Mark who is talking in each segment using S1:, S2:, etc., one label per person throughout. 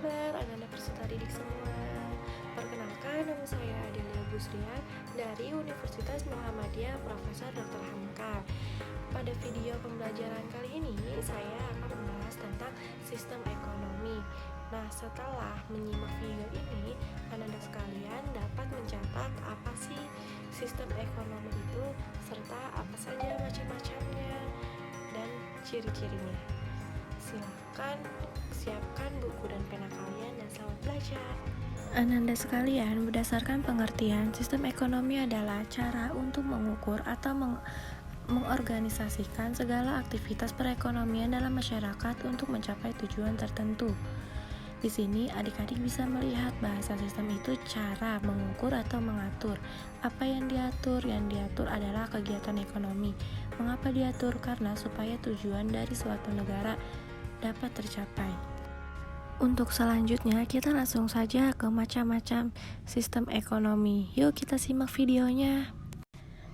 S1: kabar anak-anak peserta didik semua? Perkenalkan, nama saya Adelia Busrian dari Universitas Muhammadiyah Profesor Dr. Hamka. Pada video pembelajaran kali ini, saya akan membahas tentang sistem ekonomi. Nah, setelah menyimak video ini, anak-anak sekalian dapat mencatat apa sih sistem ekonomi itu, serta apa saja macam-macamnya dan ciri-cirinya. Silakan siapkan buku dan pena kalian dan selamat belajar.
S2: Ananda sekalian, berdasarkan pengertian, sistem ekonomi adalah cara untuk mengukur atau mengorganisasikan segala aktivitas perekonomian dalam masyarakat untuk mencapai tujuan tertentu. Di sini adik-adik bisa melihat bahasa sistem itu cara mengukur atau mengatur. Apa yang diatur? Yang diatur adalah kegiatan ekonomi. Mengapa diatur? Karena supaya tujuan dari suatu negara dapat tercapai. Untuk selanjutnya, kita langsung saja ke macam-macam sistem ekonomi. Yuk kita simak videonya.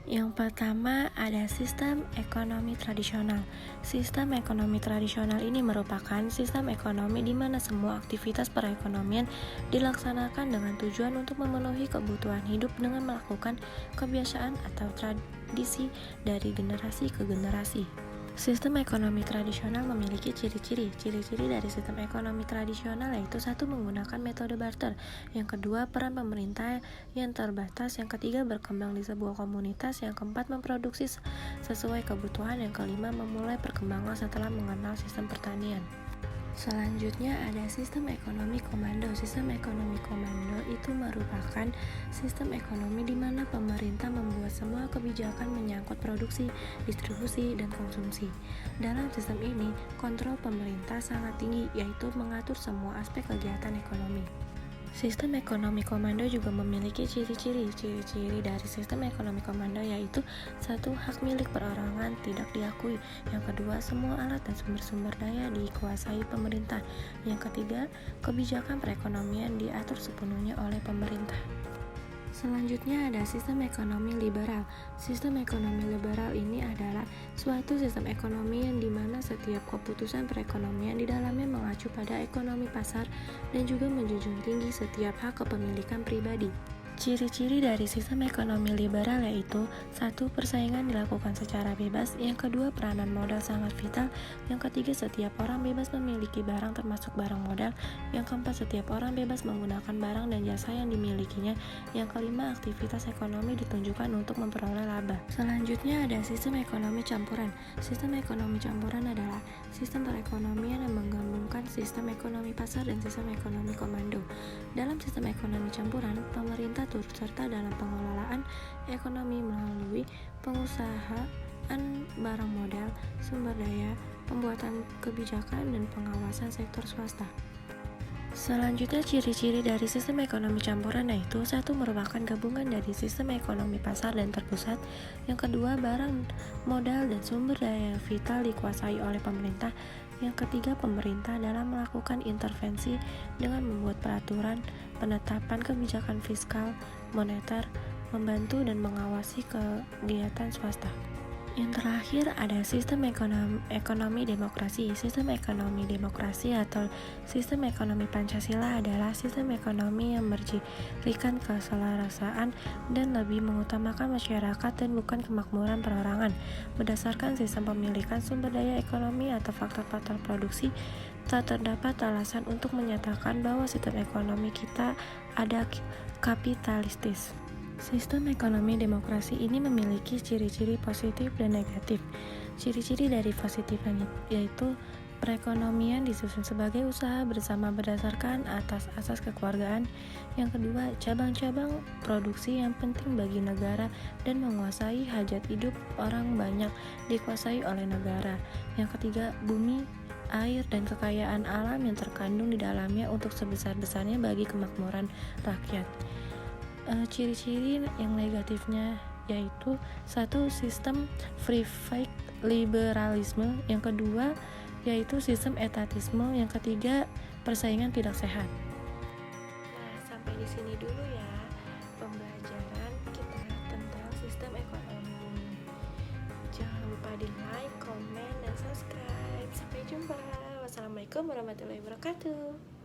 S2: Yang pertama ada sistem ekonomi tradisional. Sistem ekonomi tradisional ini merupakan sistem ekonomi di mana semua aktivitas perekonomian dilaksanakan dengan tujuan untuk memenuhi kebutuhan hidup dengan melakukan kebiasaan atau tradisi dari generasi ke generasi. Sistem ekonomi tradisional memiliki ciri-ciri. Ciri-ciri dari sistem ekonomi tradisional yaitu satu, menggunakan metode barter. Yang kedua, peran pemerintah yang terbatas. Yang ketiga, berkembang di sebuah komunitas. Yang keempat, memproduksi sesuai kebutuhan. Yang kelima, memulai perkembangan setelah mengenal sistem pertanian. Selanjutnya ada sistem ekonomi komando. Sistem ekonomi komando itu merupakan sistem ekonomi di mana pemerintah membuat semua kebijakan menyangkut produksi, distribusi, dan konsumsi. Dalam sistem ini, kontrol pemerintah sangat tinggi, yaitu mengatur semua aspek kegiatan ekonomi. Sistem ekonomi komando juga memiliki ciri-ciri. Ciri-ciri dari sistem ekonomi komando yaitu satu, hak milik perorangan tidak diakui. Yang kedua, semua alat dan sumber-sumber daya dikuasai pemerintah. Yang ketiga, kebijakan perekonomian diatur sepenuhnya oleh pemerintah. Selanjutnya ada sistem ekonomi liberal. Sistem ekonomi liberal ini adalah suatu sistem ekonomi yang dimana setiap keputusan perekonomian di dalamnya mengacu pada ekonomi pasar dan juga menjunjung tinggi setiap hak kepemilikan pribadi. Ciri-ciri dari sistem ekonomi liberal yaitu satu, persaingan dilakukan secara bebas. Yang kedua, peranan modal sangat vital. Yang ketiga, setiap orang bebas memiliki barang termasuk barang modal. Yang keempat, setiap orang bebas menggunakan barang dan jasa yang dimilikinya. Yang kelima, aktivitas ekonomi ditunjukkan untuk memperoleh laba. Selanjutnya ada sistem ekonomi campuran. Sistem ekonomi campuran adalah sistem perekonomian yang menggabungkan sistem ekonomi pasar dan sistem ekonomi komando. Dalam sistem ekonomi campuran, pemerintah turut serta dalam pengelolaan ekonomi melalui pengusahaan barang modal, sumber daya, pembuatan kebijakan, dan pengawasan sektor swasta. Selanjutnya, ciri-ciri dari sistem ekonomi campuran yaitu satu, merupakan gabungan dari sistem ekonomi pasar dan terpusat. Yang kedua, barang modal dan sumber daya vital dikuasai oleh pemerintah. Yang ketiga, pemerintah dalam melakukan intervensi dengan membuat peraturan, penetapan kebijakan fiskal, moneter, membantu dan mengawasi kegiatan swasta. Yang terakhir ada sistem ekonomi demokrasi. Sistem ekonomi demokrasi atau sistem ekonomi Pancasila adalah sistem ekonomi yang berdasarkan keselarasaan dan lebih mengutamakan masyarakat dan bukan kemakmuran perorangan. Berdasarkan sistem pemilikan sumber daya ekonomi atau faktor-faktor produksi, tak terdapat alasan untuk menyatakan bahwa sistem ekonomi kita ada kapitalistis. Sistem ekonomi demokrasi ini memiliki ciri-ciri positif dan negatif. Ciri-ciri dari positifnya yaitu perekonomian disusun sebagai usaha bersama berdasarkan atas asas kekeluargaan. Yang kedua, cabang-cabang produksi yang penting bagi negara dan menguasai hajat hidup orang banyak dikuasai oleh negara. Yang ketiga, bumi, air, dan kekayaan alam yang terkandung di dalamnya untuk sebesar-besarnya bagi kemakmuran rakyat. Ciri-ciri yang negatifnya yaitu satu, sistem free fight liberalisme. Yang kedua yaitu sistem etatisme. Yang ketiga, persaingan tidak sehat.
S1: Nah, sampai di sini dulu ya pembelajaran kita tentang sistem ekonomi. Jangan lupa di like, komen, dan subscribe. Sampai jumpa. Wassalamualaikum warahmatullahi wabarakatuh.